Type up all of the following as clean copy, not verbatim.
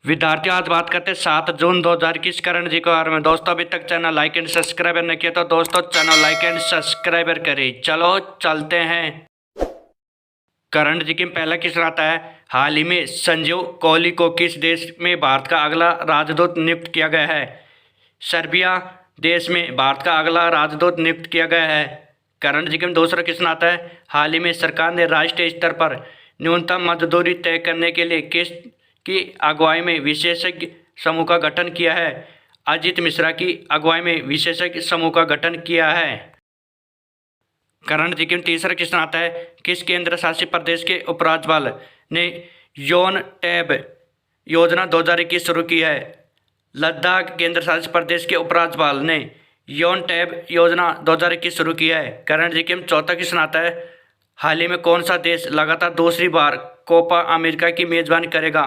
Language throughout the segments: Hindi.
विद्यार्थियों, आज बात करते हैं 7 जून 2021 करण जी के बारे में। दोस्तों, अभी तक चैनल लाइक एंड सब्सक्राइबर नहीं किया तो दोस्तों चैनल लाइक एंड सब्सक्राइबर करें। चलो चलते हैं। करण जी की पहला किस्सा आता है। हाल ही में संजीव कोहली को किस देश में भारत का अगला राजदूत नियुक्त किया गया है? सर्बिया देश में भारत का अगला राजदूत नियुक्त किया गया है। करण जी के दूसरा किस्सा आता है। हाल ही में सरकार ने राष्ट्रीय स्तर पर न्यूनतम मजदूरी तय करने के लिए किस की अगुवाई में विशेषज्ञ समूह का गठन किया है? अजीत मिश्रा की अगुवाई में विशेषज्ञ समूह का गठन किया है। करण जी की तीसरा किस्सा आता है। किस केंद्र शासित प्रदेश के उपराज्यपाल ने योन टैब योजना 2021 शुरू की है? लद्दाख केंद्र शासित प्रदेश के उपराज्यपाल ने योन टैब योजना 2021 शुरू की है। करण जी की चौथा किस्सा आता है। हाल ही में कौन सा देश लगातार दूसरी बार कोपा अमेरिका की मेजबानी करेगा?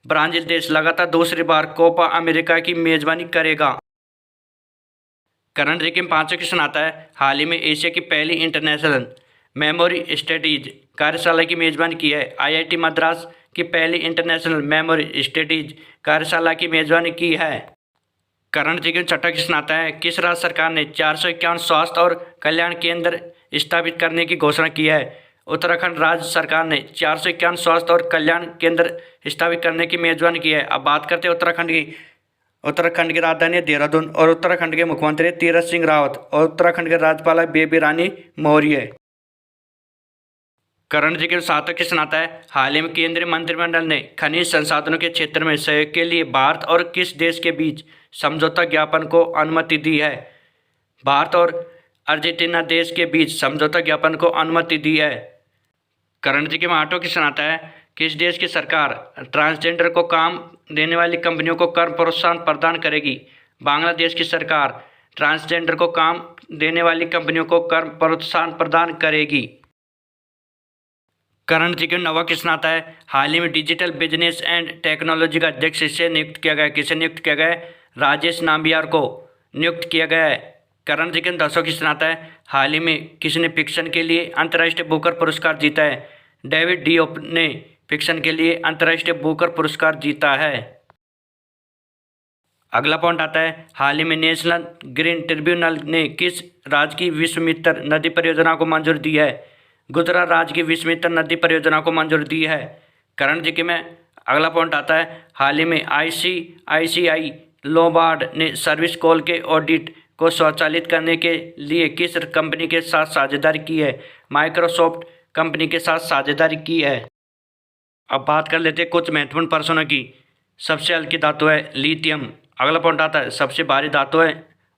ब्राजील देश लगातार दूसरी बार कोपा अमेरिका की मेजबानी करेगा। करण जी के पांचवें क्वेश्चन आता है। हाल ही में एशिया की पहली इंटरनेशनल मेमोरी स्टडीज कार्यशाला की मेजबानी की है। आईआईटी मद्रास की पहली इंटरनेशनल मेमोरी स्टडीज कार्यशाला की मेजबानी की है। करण जी के छठा क्वेश्चन आता है। किस राज्य सरकार ने 451 स्वास्थ्य और कल्याण केंद्र स्थापित करने की घोषणा की है? उत्तराखंड राज्य सरकार ने 451 स्वास्थ्य और कल्याण केंद्र स्थापित करने की मेजबानी की है। अब बात करते हैं उत्तराखंड की। उत्तराखंड की राजधानी है देहरादून और उत्तराखंड के मुख्यमंत्री तीरथ सिंह रावत और उत्तराखंड के राज्यपाल बेबी रानी मौर्य। करण जी के सातवें क्वेश्चन आता है। हाल ही में केंद्रीय मंत्रिमंडल ने खनिज संसाधनों के क्षेत्र में सहयोग के लिए भारत और किस देश के बीच समझौता ज्ञापन को अनुमति दी है? भारत और अर्जेंटीना देश के बीच समझौता ज्ञापन को अनुमति दी है। करण जी के आठवां क्वेश्चन आता है। किस देश की सरकार ट्रांसजेंडर को काम देने वाली कंपनियों को कर प्रोत्साहन प्रदान करेगी? बांग्लादेश की सरकार ट्रांसजेंडर को काम देने वाली कंपनियों को कर प्रोत्साहन प्रदान करेगी। करण जी के नौवां क्वेश्चन आता है। हाल ही में डिजिटल बिजनेस एंड टेक्नोलॉजी का अध्यक्ष से नियुक्त किया गया। किसे नियुक्त किया गया है? राजेश नाम्बियार को नियुक्त किया गया है। करण जी के 10वां क्वेश्चन आता है। हाल ही में किसने फिक्शन के लिए अंतर्राष्ट्रीय बुकर पुरस्कार जीता है? डेविड डियोप ने फिक्शन के लिए अंतर्राष्ट्रीय बुकर पुरस्कार जीता है। अगला पॉइंट आता है। हाल ही में नेशनल ग्रीन ट्रिब्यूनल ने किस राज्य की विश्वामित्र नदी परियोजना को मंजूरी दी है? गुजरात राज्य की विश्वामित्र नदी परियोजना को मंजूरी दी है। करण जी के में अगला पॉइंट आता है। हाल ही में आईसीआईसीआई लोम्बार्ड ने सर्विस कॉल के ऑडिट को स्वचालित करने के लिए किस कंपनी के साथ साझेदारी की है? माइक्रोसॉफ्ट कंपनी के साथ साझेदारी की है। अब बात कर लेते हैं कुछ महत्वपूर्ण प्रश्नों की। सबसे हल्की धातु है लिथियम। अगला पॉइंट आता है। सबसे भारी धातु है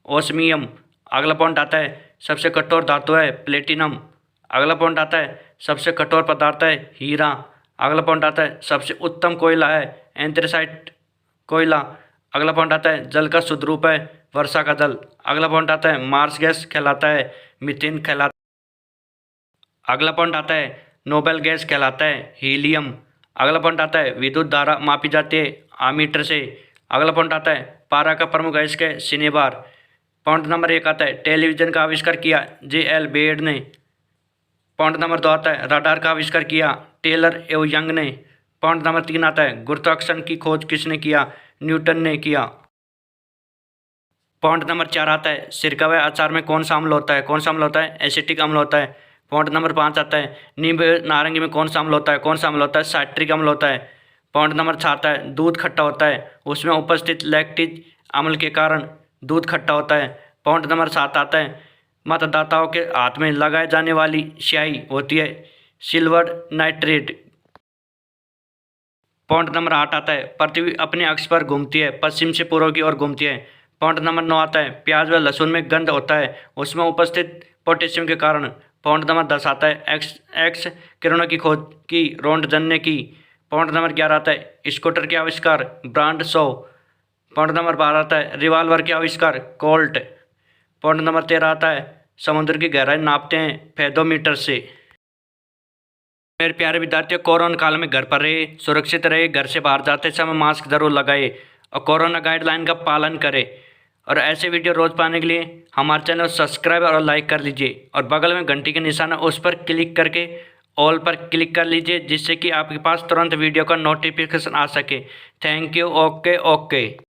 ओस्मियम। अगला पॉइंट आता है। सबसे कठोर धातु है प्लेटिनम। अगला पॉइंट आता है। सबसे कठोर पदार्थ है हीरा। अगला पॉइंट आता है। सबसे उत्तम कोयला है एंथ्रेसाइट कोयला। अगला पॉइंट आता है। जल का शुद्ध रूप है वर्षा का जल। अगला पॉइंट आता है। मार्स गैस कहलाता है मीथेन कहलाता है। अगला पॉइंट आता है। नोबेल गैस कहलाता है हीलियम। अगला पॉइंट आता है। विद्युत धारा मापी जाती है आमीटर से। अगला पॉइंट आता है। पारा का प्रमुख अयस्क है सिनेबार। पॉइंट नंबर 1 आता है। टेलीविजन का आविष्कार किया जे.एल. बेड ने। पॉइंट नंबर 2 आता है। रडार का आविष्कार किया टेलर एव यंग ने। पॉइंट नंबर 3 आता है। गुरुत्वाकर्षण की खोज किसने किया? न्यूटन ने किया। पॉइंट नंबर 4 आता है। सिरका व अचार में कौन सा अम्ल होता है? कौन सा अम्ल होता है? एसिटिक अम्ल होता है। पॉइंट नंबर 5 आता है। नींबू नारंगी में कौन सा अम्ल होता है? कौन सा अम्ल होता है? साइट्रिक अम्ल होता है। पॉइंट नंबर 6 आता है। दूध खट्टा होता है, उसमें उपस्थित लैक्टिक अम्ल के कारण दूध खट्टा होता है। पॉइंट नंबर 7 आता है। मतदाताओं के हाथ में लगाए जाने वाली स्याही होती है सिल्वर नाइट्रेट। पॉइंट नंबर 8 आता है। पृथ्वी अपने अक्ष पर घूमती है, पश्चिम से पूर्व की ओर घूमती है। पॉइंट नंबर 9 आता है। प्याज व लहसुन में गंध होता है, उसमें उपस्थित पोटेशियम के कारण। पॉइंट नंबर 10 आता है। एक्स किरणों की खोज की रोंटजन ने की। पॉइंट नंबर 11 आता है। स्कूटर के आविष्कार ब्रांड शो। पॉइंट नंबर 12 आता है। रिवाल्वर के आविष्कार कोल्ट। पॉइंट नंबर 13 आता है। समुद्र की गहराई नापते हैं फेदोमीटर से। मेरे प्यारे विद्यार्थियों, कोरोना काल में घर पर रहे, सुरक्षित रहे, घर से बाहर जाते समय मास्क जरूर लगाए और कोरोना गाइडलाइन का पालन करें। और ऐसे वीडियो रोज पाने के लिए हमारे चैनल को सब्सक्राइब और लाइक कर लीजिए और बगल में घंटी के निशान है उस पर क्लिक करके ऑल पर क्लिक कर लीजिए, जिससे कि आपके पास तुरंत वीडियो का नोटिफिकेशन आ सके। Thank you. Okay okay.